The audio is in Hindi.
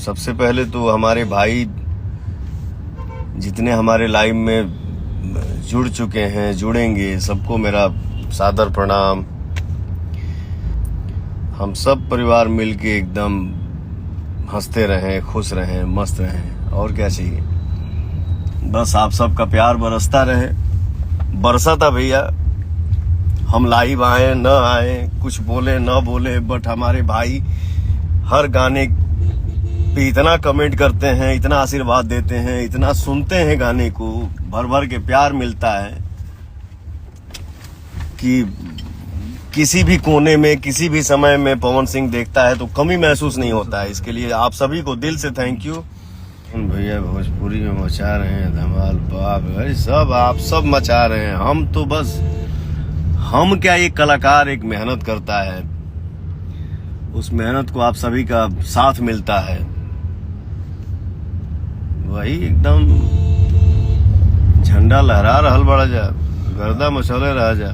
सबसे पहले तो हमारे भाई जितने हमारे लाइफ में जुड़ चुके हैं, जुड़ेंगे, सबको मेरा सादर प्रणाम। हम सब परिवार मिलके एकदम हंसते रहें, खुश रहें, मस्त रहें, और क्या चाहिए। बस आप सबका प्यार बरसता रहे। बरसा था भैया, हम लाइव आए न आए, कुछ बोले न बोले, बट हमारे भाई हर गाने पे इतना कमेंट करते हैं, इतना आशीर्वाद देते हैं, इतना सुनते हैं गाने को, भर भर के प्यार मिलता है कि किसी भी कोने में, किसी भी समय में पवन सिंह देखता है तो कमी महसूस नहीं होता है। इसके लिए आप सभी को दिल से थैंक यू। भैया भोजपुरी में मचा रहे हैं धमाल, बाप भाई सब आप सब मचा रहे हैं। हम तो बस, हम क्या, एक कलाकार एक मेहनत करता है, उस मेहनत को आप सभी का साथ मिलता है, वही एकदम झंडा लहरा रहल बड़ा जा, गर्दा मचौले रह जा।